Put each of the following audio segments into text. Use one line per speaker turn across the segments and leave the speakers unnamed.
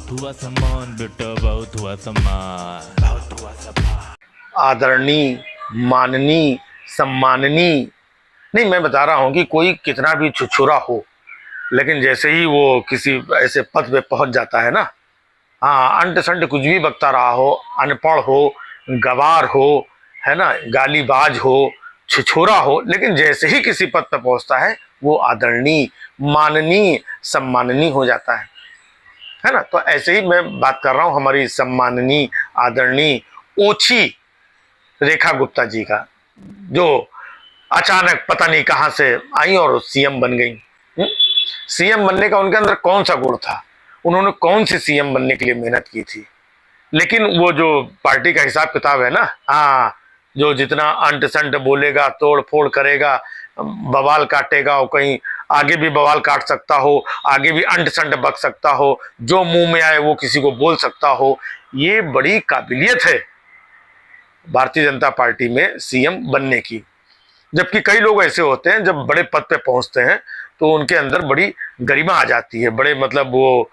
बहुत हुआ सम्मान बेटा, बहुत हुआ सम्मान, बहुत हुआ सम्मान।
आदरणीय, माननीय, सम्माननीय नहीं, मैं बता रहा हूं कि कोई कितना भी छुछुरा हो, लेकिन जैसे ही वो किसी ऐसे पद पे पहुंच जाता है ना, हाँ, अंट संट कुछ भी बकता रहा हो, अनपढ़ हो, गवार हो, है ना, गालीबाज हो, छिछोरा हो, लेकिन जैसे ही किसी पद पर पहुंचता है वो आदरणीय, माननीय, सम्माननीय हो जाता है ना। तो ऐसे ही मैं बात कर रहा हूं हमारी सम्माननीय, आदरणीय, ओछी रेखा गुप्ता जी का, जो अचानक पता नहीं कहां से आई और सीएम बन गई। सीएम बनने का उनके अंदर कौन सा गुण था, उन्होंने कौन सी सीएम बनने के लिए मेहनत की थी। लेकिन वो जो पार्टी का हिसाब किताब है ना, हाँ, जो जितना अंट संट बोलेगा, तोड़ फोड़ करेगा, बवाल काटेगा, और कहीं आगे भी बवाल काट सकता हो, आगे भी अंट संट बक सकता हो, जो मुंह में आए वो किसी को बोल सकता हो, ये बड़ी काबिलियत है भारतीय जनता पार्टी में सीएम बनने की। जबकि कई लोग ऐसे होते हैं जब बड़े पद पे पहुंचते हैं तो उनके अंदर बड़ी गरिमा आ जाती है, बड़े मतलब वो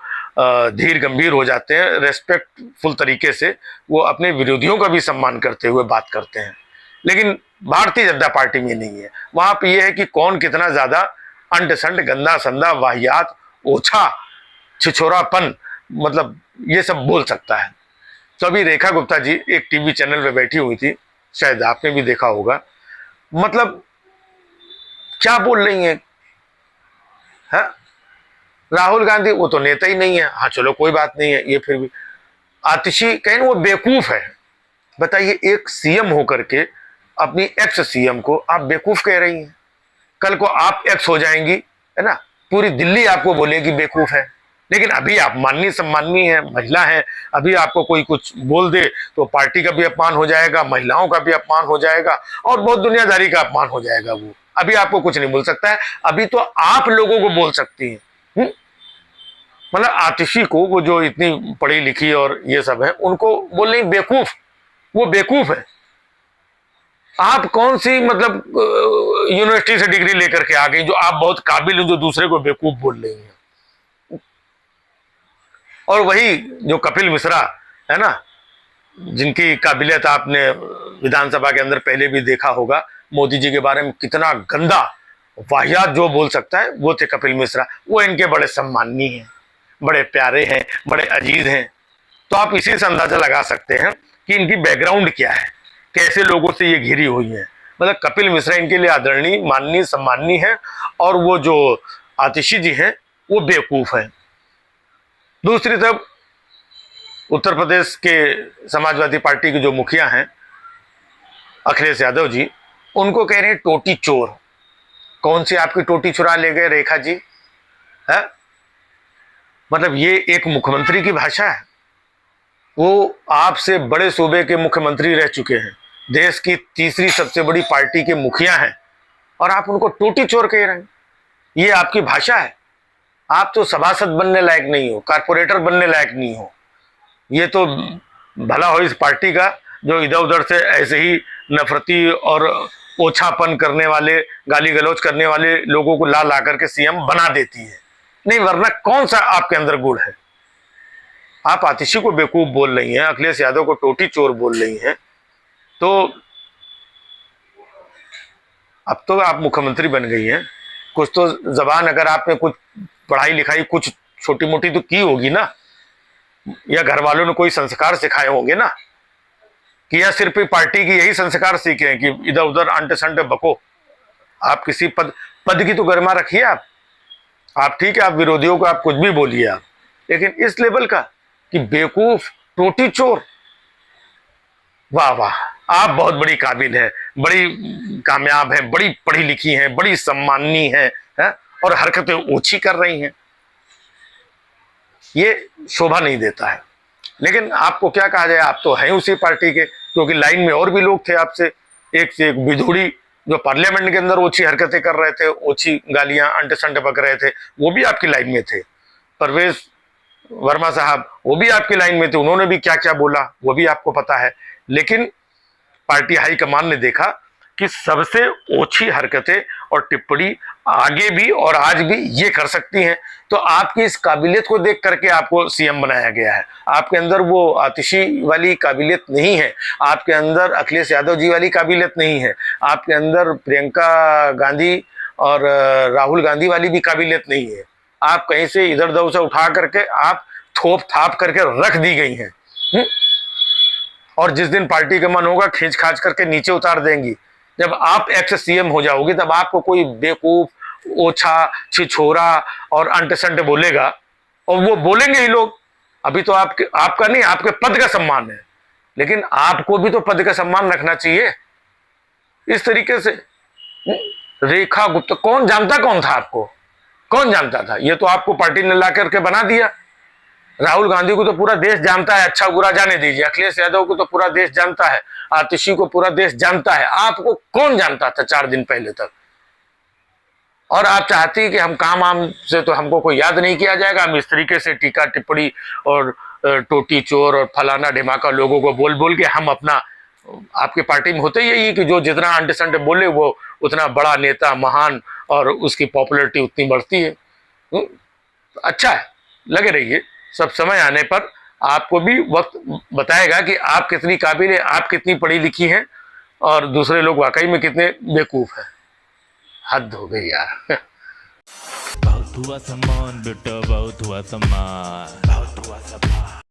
धीर गंभीर हो जाते हैं, रेस्पेक्टफुल तरीके से वो अपने विरोधियों का भी सम्मान करते हुए बात करते हैं। लेकिन भारतीय जनता पार्टी में नहीं है। वहां पे ये है कि कौन कितना ज्यादा अंट संट, गंदा संदा, वाहियात, ओछा, छिछोरापन, मतलब ये सब बोल सकता है। तो अभी रेखा गुप्ता जी एक टीवी चैनल पे बैठी हुई थी, शायद आपने भी देखा होगा, मतलब क्या बोल रही है? राहुल गांधी वो तो नेता ही नहीं है, हाँ चलो कोई बात नहीं है, ये फिर भी आतिशी कहीं वो बेवकूफ है। बताइए, एक सीएम होकर के अपनी एक्स सीएम को आप बेवकूफ कह रही हैं। कल को आप एक्स हो जाएंगी, है ना, पूरी दिल्ली आपको बोलेगी बेवकूफ है। लेकिन अभी आप माननीय सम्माननीय है, महिला है, अभी आपको कोई कुछ बोल दे तो पार्टी का भी अपमान हो जाएगा, महिलाओं का भी अपमान हो जाएगा, और बहुत दुनियादारी का अपमान हो जाएगा। वो अभी आपको कुछ नहीं बोल सकता है, अभी तो आप लोगों को बोल सकती हैं। मतलब आतिशी को, वो जो इतनी पढ़ी लिखी और ये सब है, उनको बोल रही बेवकूफ, वो बेवकूफ है। आप कौन सी मतलब यूनिवर्सिटी से डिग्री लेकर के आ गई जो आप बहुत काबिल हो, जो दूसरे को बेवकूफ बोल रही हैं। और वही जो कपिल मिश्रा है ना, जिनकी काबिलियत आपने विधानसभा के अंदर पहले भी देखा होगा, मोदी जी के बारे में कितना गंदा वाहियात जो बोल सकता है, वो थे कपिल मिश्रा। वो इनके बड़े सम्माननीय हैं, बड़े प्यारे हैं, बड़े अजीज हैं। तो आप इसी से अंदाजा लगा सकते हैं कि इनकी बैकग्राउंड क्या है, कैसे लोगों से ये घिरी हुई है। मतलब कपिल मिश्रा इनके लिए आदरणीय, माननीय, सम्माननीय है, और वो जो आतिशी जी हैं वो बेवकूफ हैं। दूसरी तरफ उत्तर प्रदेश के समाजवादी पार्टी के जो मुखिया हैं अखिलेश यादव जी, उनको कह रहे हैं टोटी चोर। कौन सी आपकी टोटी चुरा ले गए रेखा जी? है मतलब ये एक मुख्यमंत्री की भाषा है? वो आपसे बड़े सूबे के मुख्यमंत्री रह चुके हैं, देश की तीसरी सबसे बड़ी पार्टी के मुखिया हैं, और आप उनको टोटी चोर कह रहे हैं? ये आपकी भाषा है? आप तो सभासद बनने लायक नहीं हो, कारपोरेटर बनने लायक नहीं हो। ये तो भला हो इस पार्टी का जो इधर उधर से ऐसे ही नफरती और ओछापन करने वाले, गाली गलौज करने वाले लोगों को ला ला करके सीएम बना देती है। नहीं, वरना कौन सा आपके अंदर गुण है? आप आतिशी को बेवकूफ बोल रही हैं, अखिलेश यादव को टोटी चोर बोल रही हैं, तो अब तो आप मुख्यमंत्री बन गई हैं, कुछ तो जबान, अगर आपने कुछ पढ़ाई लिखाई कुछ छोटी मोटी तो की होगी ना, या घर वालों ने कोई संस्कार सिखाए होंगे ना, कि या सिर्फ पार्टी की यही संस्कार सीखे हैं कि इधर उधर अंट संट बको। आप किसी पद की तो गरिमा रखिए। आप ठीक है, आप विरोधियों को आप कुछ भी बोलिए आप, लेकिन इस लेवल का कि बेवकूफ, टोटी चोर, वाह वाह, आप बहुत बड़ी काबिल है, बड़ी कामयाब है, बड़ी पढ़ी लिखी हैं, बड़ी सम्माननीय है, और हरकतें ओछी कर रही हैं। ये शोभा नहीं देता है। लेकिन आपको क्या कहा जाए, आप तो हैं उसी पार्टी के, क्योंकि लाइन में और भी लोग थे आपसे, एक से एक विधुड़ी, जो पार्लियामेंट के अंदर ओछी हरकतें कर रहे थे, ओछी गालियां अंट संट बक रहे थे, वो भी आपकी लाइन में थे। परवेज वर्मा साहब, वो भी आपकी लाइन में थे, उन्होंने भी क्या क्या बोला वो भी आपको पता है। लेकिन पार्टी हाईकमान ने देखा कि सबसे ओछी हरकतें और टिप्पणी आगे भी और आज भी ये कर सकती हैं। तो आपकी इस काबिलियत को देख करके आपको सीएम बनाया गया है। आपके अंदर वो आतिशी वाली काबिलियत नहीं है, आपके अंदर अखिलेश यादव जी वाली काबिलियत नहीं है, आपके अंदर प्रियंका गांधी और राहुल गांधी वाली भी काबिलियत नहीं है। आप कहीं से इधर उधर से उठा करके आप थोप थाप करके रख दी गई हैं। और जिस दिन पार्टी का मन होगा खींच खाच करके नीचे उतार देंगी। जब आप एक्स सीएम हो जाओगे तब आपको कोई बेवकूफ, ओछा, छिछोरा और अंट संट बोलेगा, और वो बोलेंगे ही लोग। अभी तो आपका नहीं, आपके पद का सम्मान है, लेकिन आपको भी तो पद का सम्मान रखना चाहिए। इस तरीके से रेखा गुप्ता, कौन जानता कौन था आपको? कौन जानता था? ये तो आपको पार्टी ने ला करके बना दिया। राहुल गांधी को तो पूरा देश जानता है, अच्छा बुरा जाने दीजिए। अखिलेश यादव को तो पूरा देश जानता है, आतिशी को पूरा देश जानता है। आपको कौन जानता था 4 दिन पहले तक? और आप चाहती कि हम काम आम से तो हमको कोई याद नहीं किया जाएगा, हम इस तरीके से टीका टिप्पणी और टोटी चोर और फलाना ढिमाका लोगों को बोल बोल के हम अपना, आपकी पार्टी में होते ही यही कि जो जितना अंटे संटे बोले वो उतना बड़ा नेता, महान, और उसकी पॉपुलैरिटी उतनी बढ़ती है। अच्छा है, लगे रहिए। सब समय आने पर आपको भी वक्त बताएगा कि आप कितनी काबिल है, आप कितनी पढ़ी लिखी हैं, और दूसरे लोग वाकई में कितने बेवकूफ हैं। हद हो गई यार।
बहुत हुआ सम्मान बेटा, बहुत हुआ सम्मान, बहुत हुआ सम्मान।